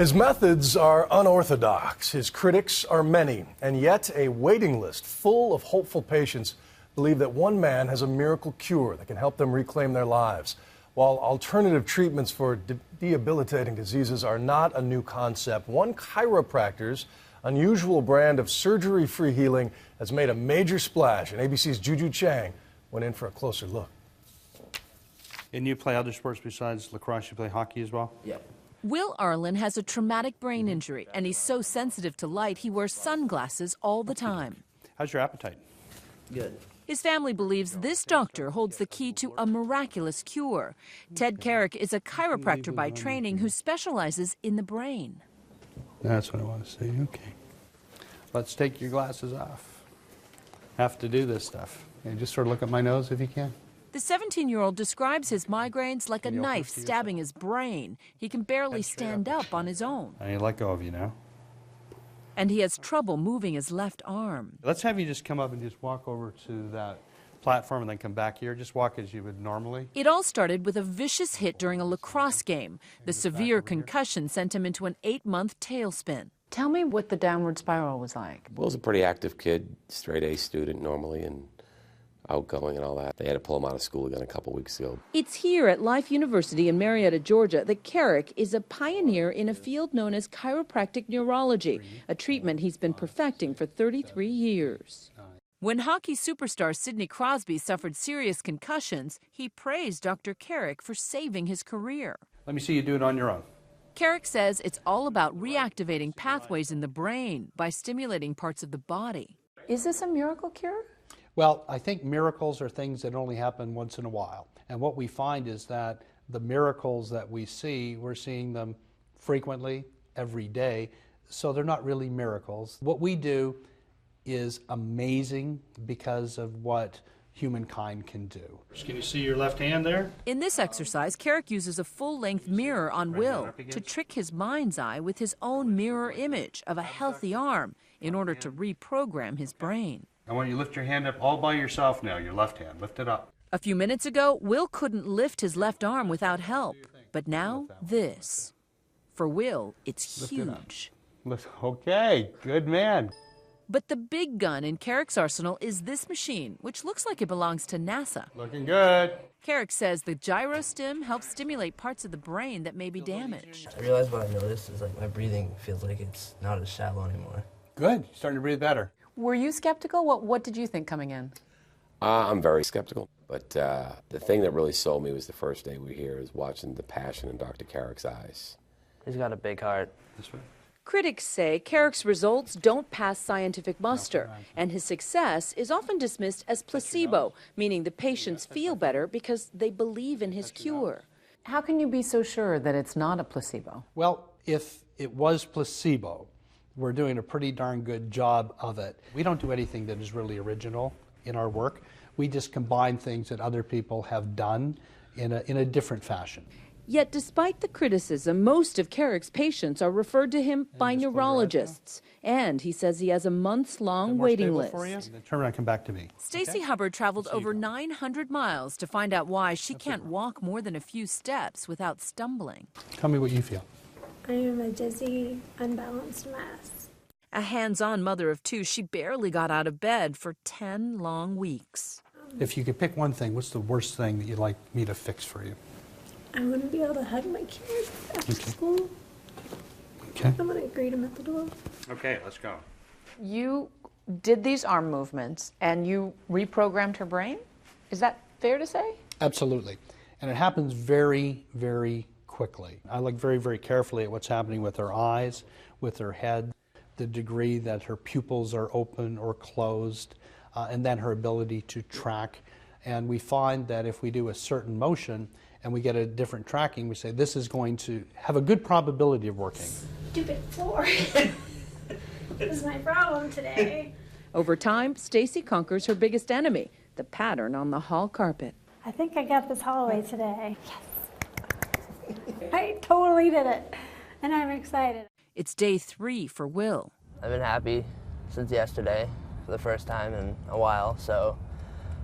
His methods are unorthodox, his critics are many, and yet a waiting list full of hopeful patients believe that one man has a miracle cure that can help them reclaim their lives. While alternative treatments for debilitating diseases are not a new concept, one chiropractor's unusual brand of surgery-free healing has made a major splash, and ABC's Juju Chang went in for a closer look. And you play other sports besides lacrosse? You play hockey as well? Yep. Will Arlen has a traumatic brain injury, and he's so sensitive to light he wears sunglasses all the time. How's your appetite? Good. His family believes this doctor holds the key to a miraculous cure. Ted Carrick is a chiropractor by training who specializes in the brain. That's what I want to see. Okay. Let's take your glasses off. Have to do this stuff. And just sort of look at my nose if you can. The 17-year-old describes his migraines like a knife stabbing his brain. He can barely stand up on his own. I let go of you now. And he has trouble moving his left arm. Let's have you just come up and just walk over to that platform and then come back here. Just walk as you would normally. It all started with a vicious hit during a lacrosse game. The severe concussion sent him into an 8-month tailspin. Tell me what the downward spiral was like. Will's a pretty active kid, straight A student normally, and outgoing and all that. They had to pull him out of school again a couple weeks ago. It's here at Life University in Marietta, Georgia, that Carrick is a pioneer in a field known as chiropractic neurology, a treatment he's been perfecting for 33 years. When hockey superstar Sidney Crosby suffered serious concussions, he praised Dr. Carrick for saving his career. Let me see you do it on your own. Carrick says it's all about reactivating pathways in the brain by stimulating parts of the body. Is this a miracle cure? Well, I think miracles are things that only happen once in a while. And what we find is that the miracles that we see, we're seeing them frequently, every day, so they're not really miracles. What we do is amazing because of what humankind can do. Can you see your left hand there? In this exercise, Carrick uses a full-length mirror on Will to trick his mind's eye with his own mirror image of a healthy arm in order to reprogram his brain. I want you to lift your hand up all by yourself now, your left hand. Lift it up. A few minutes ago, Will couldn't lift his left arm without help. But now, this. For Will, it's huge. Okay, good man. But the big gun in Carrick's arsenal is this machine, which looks like it belongs to NASA. Looking good. Carrick says the gyrostim helps stimulate parts of the brain that may be damaged. I realized what I noticed is like my breathing feels like it's not as shallow anymore. Good. You're starting to breathe better. Were you skeptical? What did you think coming in? I'm very skeptical, but the thing that really sold me was the first day we were here is watching the passion in Dr. Carrick's eyes. He's got a big heart. This way. Critics say Carrick's results don't pass scientific muster, and his success is often dismissed as placebo, meaning the patients feel better because they believe in his cure. How can you be so sure that it's not a placebo? Well, if it was placebo, we're doing a pretty darn good job of it. We don't do anything that is really original in our work. We just combine things that other people have done in a different fashion. Yet despite the criticism, most of Carrick's patients are referred to him by neurologists. And he says he has a months-long waiting list. Turn around, come back to me. Stacey Hubbard traveled over 900 miles to find out why she can't walk more than a few steps without stumbling. Tell me what you feel. I am a dizzy, unbalanced mess. A hands-on mother of two, she barely got out of bed for 10 long weeks. If you could pick one thing, what's the worst thing that you'd like me to fix for you? I want to be able to hug my kids after school. Okay. I'm going to greet them at the door. Okay, let's go. You did these arm movements and you reprogrammed her brain? Is that fair to say? Absolutely. And it happens very, very quickly. I look very, very carefully at what's happening with her eyes, with her head, the degree that her pupils are open or closed, and then her ability to track. And we find that if we do a certain motion and we get a different tracking, we say this is going to have a good probability of working. Stupid floor. This is my problem today. Over time, Stacey conquers her biggest enemy, the pattern on the hall carpet. I think I got this hallway today. Yes. I totally did it. And I'm excited. It's day 3 for Will. I've been happy since yesterday for the first time in a while, so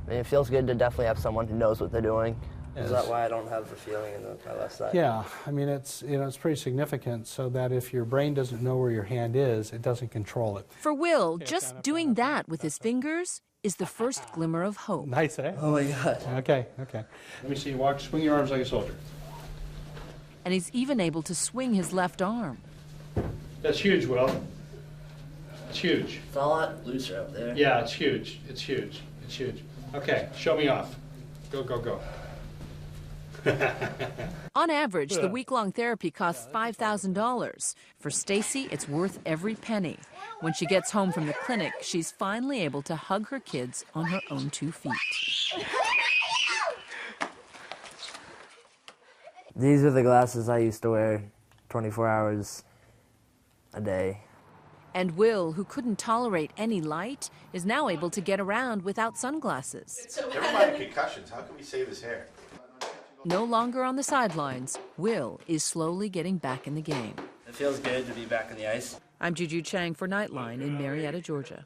I mean, it feels good to definitely have someone who knows what they're doing Is that why I don't have the feeling in my left side? Yeah, I mean, it's pretty significant so that if your brain doesn't know where your hand is, it doesn't control it. For Will, just doing that with his fingers is the first glimmer of hope. Nice, eh? Oh my God. Okay. Let me see you walk, swing your arms like a soldier. And he's even able to swing his left arm. That's huge, Will. It's huge. It's a lot looser up there. Yeah, it's huge. It's huge. It's huge. Okay, show me off. Go, go, go. On average, the week-long therapy costs $5,000. For Stacy, it's worth every penny. When she gets home from the clinic, she's finally able to hug her kids on her own 2 feet. These are the glasses I used to wear 24 hours a day. And Will, who couldn't tolerate any light, is now able to get around without sunglasses. Never mind concussions. How can we save his hair? No longer on the sidelines, Will is slowly getting back in the game. It feels good to be back on the ice. I'm Juju Chang for Nightline in Marietta, Georgia.